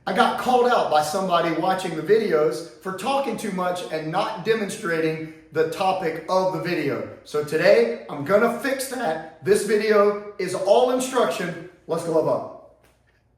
I got called out by somebody watching the videos for talking too much and not demonstrating the topic of the video. So today, I'm gonna fix that. This video is all instruction. Let's glove up.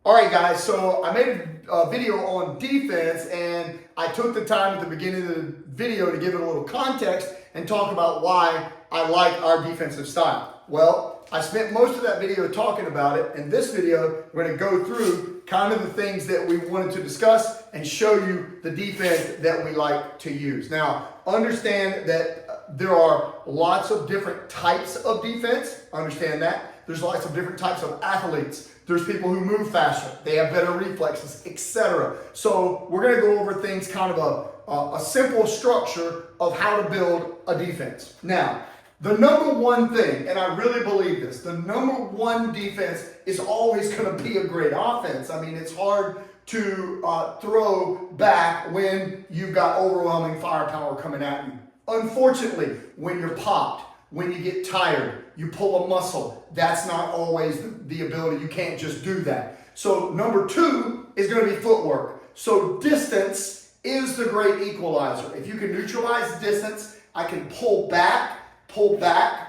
All right, guys, so I made a video on defense, and I took the time at the beginning of the video to give it a little context and talk about why I like our defensive style. Well, I spent most of that video talking about it. In this video, we're going to go through kind of the things that we wanted to discuss and show you the defense that we like to use. Now, understand that there are lots of different types of defense. Understand that. There's lots of different types of athletes. There's people who move faster. They have better reflexes, etc. So we're going to go over things kind of a simple structure of how to build a defense. Now, the number one thing, and I really believe this, the number one defense is always going to be a great offense. I mean, it's hard to throw back when you've got overwhelming firepower coming at you. Unfortunately, when you're popped, when you get tired, you pull a muscle, that's not always the ability. You can't just do that. So number two is going to be footwork. So distance is the great equalizer. If you can neutralize distance, I can pull back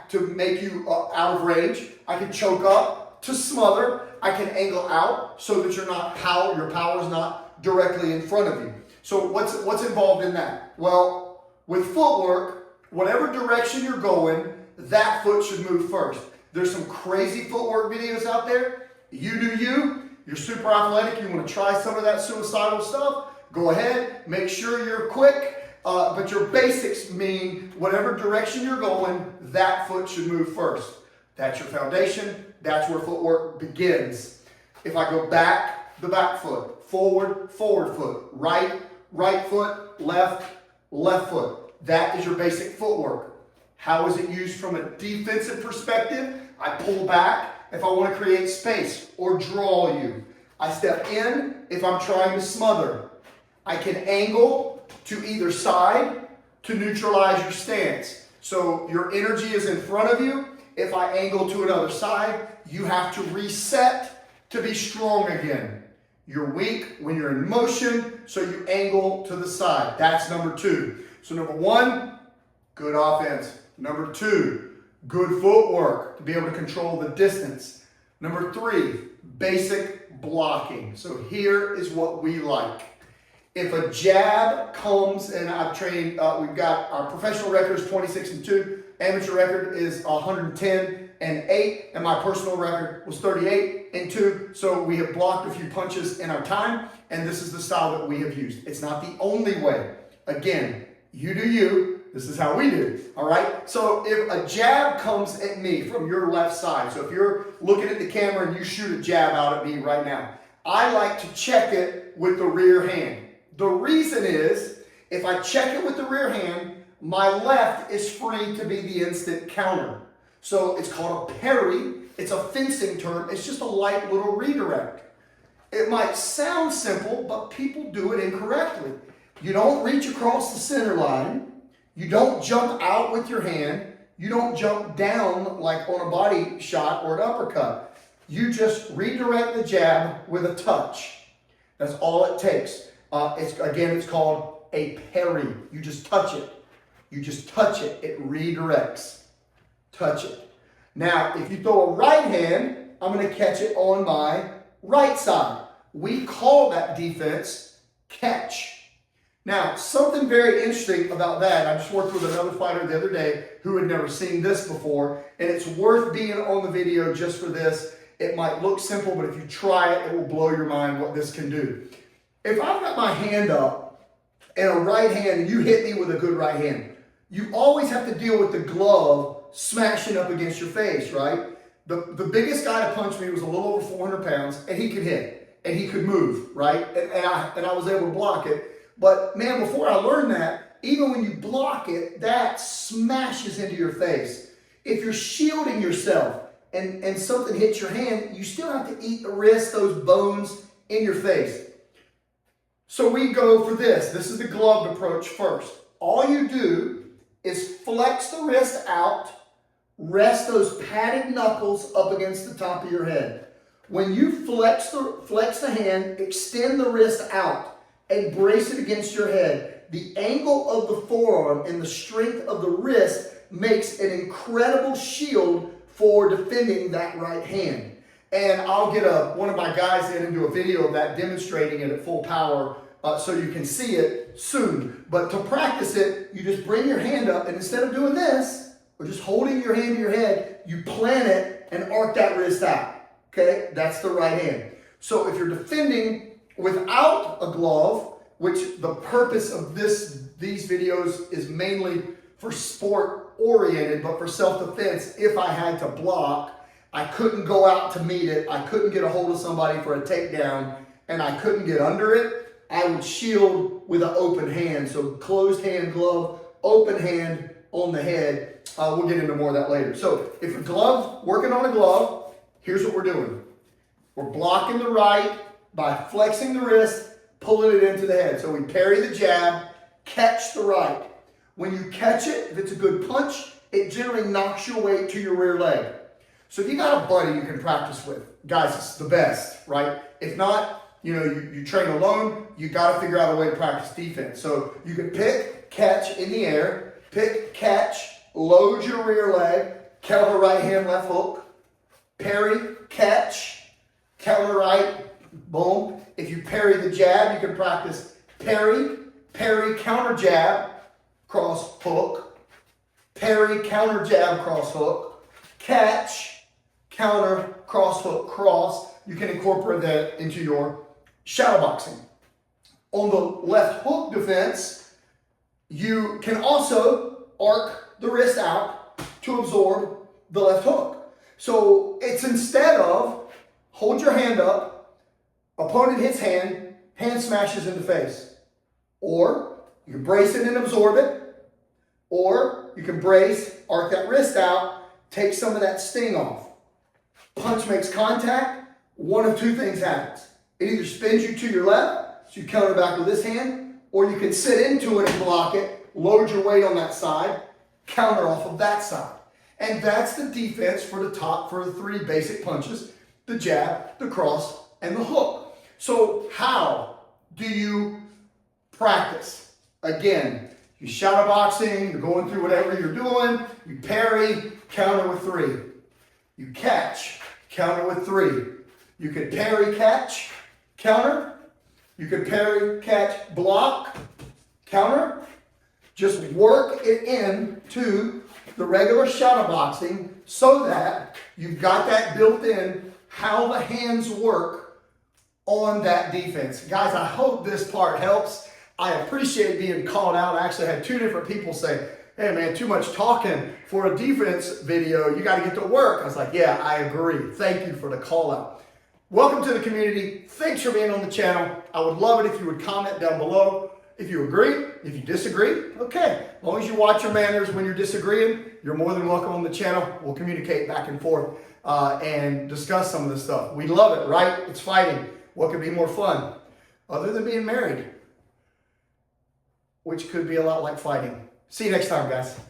to make you out of range. I can choke up to smother. I can angle out so that your power is not directly in front of you. So what's involved in that? Well, with footwork, whatever direction you're going, that foot should move first. There's some crazy footwork videos out there. You do you. You're super athletic. You want to try some of that suicidal stuff? Go ahead. Make sure you're quick. But your basics mean whatever direction you're going, that foot should move first. That's your foundation. That's where footwork begins. If I go back, the back foot, forward foot, right foot, left foot. That is your basic footwork. How is it used from a defensive perspective? I pull back if I want to create space or draw you. I step in if I'm trying to smother. I can angle to either side to neutralize your stance. So your energy is in front of you. If I angle to another side, you have to reset to be strong again. You're weak when you're in motion, so you angle to the side. That's number two. So number one, good offense. Number two, good footwork to be able to control the distance. Number three, basic blocking. So here is what we like. If a jab comes, and I've trained, we've got our professional record is 26-2, amateur record is 110-8, and my personal record was 38-2. So we have blocked a few punches in our time, and this is the style that we have used. It's not the only way. Again, you do you. This is how we do, all right? So if a jab comes at me from your left side, so if you're looking at the camera and you shoot a jab out at me right now, I like to check it with the rear hand. The reason is, if I check it with the rear hand, my left is free to be the instant counter. So it's called a parry. It's a fencing term. It's just a light little redirect. It might sound simple, but people do it incorrectly. You don't reach across the center line. You don't jump out with your hand. You don't jump down like on a body shot or an uppercut. You just redirect the jab with a touch. That's all it takes. It's called a parry. You just touch it. You just touch it. It redirects. Touch it. Now, if you throw a right hand, I'm going to catch it on my right side. We call that defense catch. Now, something very interesting about that, I just worked with another fighter the other day who had never seen this before, and it's worth being on the video just for this. It might look simple, but if you try it, it will blow your mind what this can do. If I've got my hand up and a right hand, and you hit me with a good right hand, you always have to deal with the glove smashing up against your face, right? The biggest guy to punch me was a little over 400 pounds, and he could hit, and he could move, right? And I was able to block it. But man, before I learned that, even when you block it, that smashes into your face. If you're shielding yourself and something hits your hand, you still have to eat the wrist, those bones in your face. So we go for this. This is the gloved approach first. All you do is flex the wrist out, rest those padded knuckles up against the top of your head. When you flex the hand, extend the wrist out, and brace it against your head, the angle of the forearm and the strength of the wrist makes an incredible shield for defending that right hand. And I'll get one of my guys in and do a video of that, demonstrating it at full power, so you can see it soon. But to practice it, you just bring your hand up, and instead of doing this, or just holding your hand to your head, you plant it and arc that wrist out. Okay, that's the right hand. So if you're defending without a glove, which the purpose of these videos is mainly for sport oriented, but for self-defense, if I had to block, I couldn't go out to meet it, I couldn't get a hold of somebody for a takedown, and I couldn't get under it, I would shield with an open hand. So closed hand glove, open hand on the head. We'll get into more of that later. So if a glove, working on a glove, here's what we're doing. We're blocking the right by flexing the wrist, pulling it into the head. So we parry the jab, catch the right. When you catch it, if it's a good punch, it generally knocks your weight to your rear leg. So if you got a buddy you can practice with, guys, it's the best, right? If not, you train alone, you got to figure out a way to practice defense. So you can pick, catch in the air, pick, catch, load your rear leg, counter right hand, left hook, parry, catch, counter right, boom. If you parry the jab, you can practice parry, counter jab, cross hook, parry, counter jab, cross hook, catch, counter, cross hook, cross. You can incorporate that into your shadow boxing. On the left hook defense, you can also arc the wrist out to absorb the left hook. So it's instead of hold your hand up, opponent hits hand, hand smashes in the face. Or you can brace it and absorb it. Or you can brace, arc that wrist out, take some of that sting off. Punch makes contact, one of two things happens. It either spins you to your left, so you counter back with this hand, or you can sit into it and block it, load your weight on that side, counter off of that side. And that's the defense for the three basic punches: the jab, the cross, and the hook. So how do you practice? Again, you shadow boxing, you're going through whatever you're doing, you parry, counter with three. You catch, counter with three. You can parry, catch, counter. You can parry, catch, block, counter. Just work it into the regular shadow boxing so that you've got that built in, how the hands work on that defense. Guys, I hope this part helps. I appreciate being called out. I actually had two different people say, hey man, too much talking for a defense video. You got to get to work. I was like, yeah, I agree. Thank you for the call out. Welcome to the community. Thanks for being on the channel. I would love it if you would comment down below. If you agree, if you disagree, okay. As long as you watch your manners when you're disagreeing, you're more than welcome on the channel. We'll communicate back and forth and discuss some of this stuff. We love it, right? It's fighting. What could be more fun other than being married? Which could be a lot like fighting. See you next time, guys.